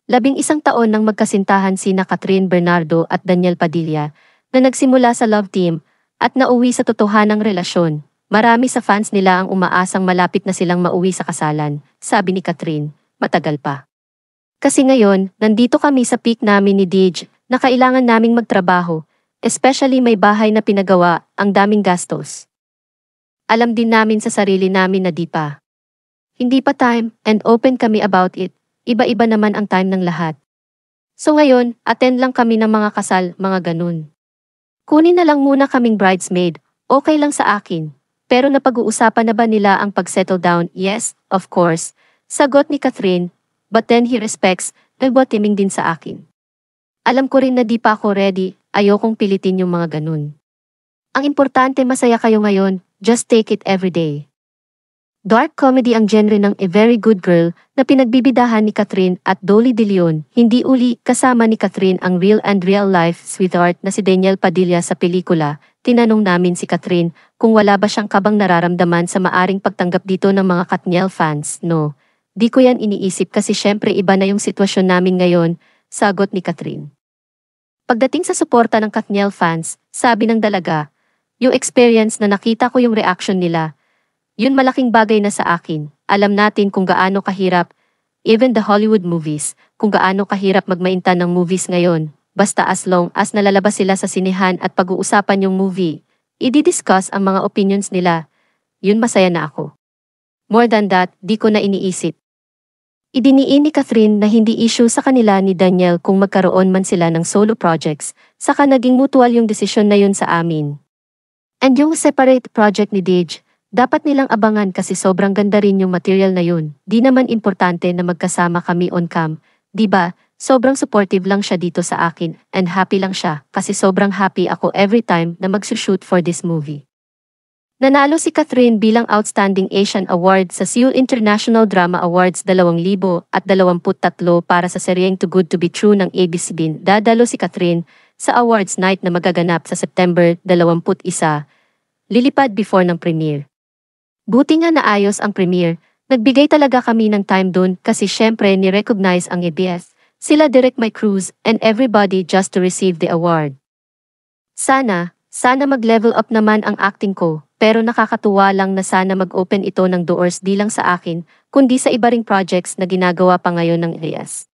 11 taon nang magkasintahan sina Catherine Bernardo at Daniel Padilla, na nagsimula sa love team at nauwi sa totohanang relasyon. Marami sa fans nila ang umaasang malapit na silang mauwi sa kasalan, sabi ni Catherine, matagal pa. Kasi ngayon, nandito kami sa peak namin ni Dij, na kailangan naming magtrabaho, especially may bahay na pinagawa, ang daming gastos. Alam din namin sa sarili namin na di pa. Hindi pa time, and open kami about it. Iba-iba naman ang time ng lahat. So ngayon, attend lang kami ng mga kasal, mga ganun. Kunin na lang muna kaming bridesmaid, okay lang sa akin. Pero napag-uusapan na ba nila ang pag-settle down? Yes, of course. Sagot ni Catherine, but then he respects, nagbotiming din sa akin. Alam ko rin na di pa ako ready, ayokong pilitin yung mga ganun. Ang importante masaya kayo ngayon, just take it every day. Dark comedy ang genre ng A Very Good Girl na pinagbibidahan ni Catherine at Dolly De Leon. Hindi uli kasama ni Catherine ang real and real life sweetheart na si Daniel Padilla sa pelikula. Tinanong namin si Catherine kung wala ba siyang kabang nararamdaman sa maaring pagtanggap dito ng mga Katniel fans. No, di ko yan iniisip kasi syempre iba na yung sitwasyon namin ngayon, sagot ni Catherine. Pagdating sa suporta ng Katniel fans, sabi ng dalaga, yung experience na nakita ko yung reaction nila, yun malaking bagay na sa akin. Alam natin kung gaano kahirap, even the Hollywood movies, kung gaano kahirap magmaintan ng movies ngayon. Basta as long as nalalabas sila sa sinehan at pag-uusapan yung movie, i-discuss ang mga opinions nila, yun masaya na ako. More than that, di ko na iniisip. Idiniin ni Catherine na hindi issue sa kanila ni Daniel kung magkaroon man sila ng solo projects, saka naging mutual yung desisyon na yun sa amin. And yung separate project ni Dij, dapat nilang abangan kasi sobrang ganda rin yung material na yun. Di naman importante na magkasama kami on cam, di ba? Sobrang supportive lang siya dito sa akin and happy lang siya kasi sobrang happy ako every time na magsushoot for this movie. Nanalo si Catherine bilang Outstanding Asian Award sa Seoul International Drama Awards 2023 para sa seryeng Too Good to Be True ng ABS-CBN. Dadalo si Catherine sa awards night na magaganap sa September 21, lilipad before ng premiere. Buti nga naayos ang premiere, nagbigay talaga kami ng time dun kasi syempre ni-recognize ang ABS, sila Direk Mike Cruz and everybody just to receive the award. Sana mag-level up naman ang acting ko, pero nakakatuwa lang na sana mag-open ito ng doors di lang sa akin, kundi sa iba ring projects na ginagawa pa ngayon ng ABS.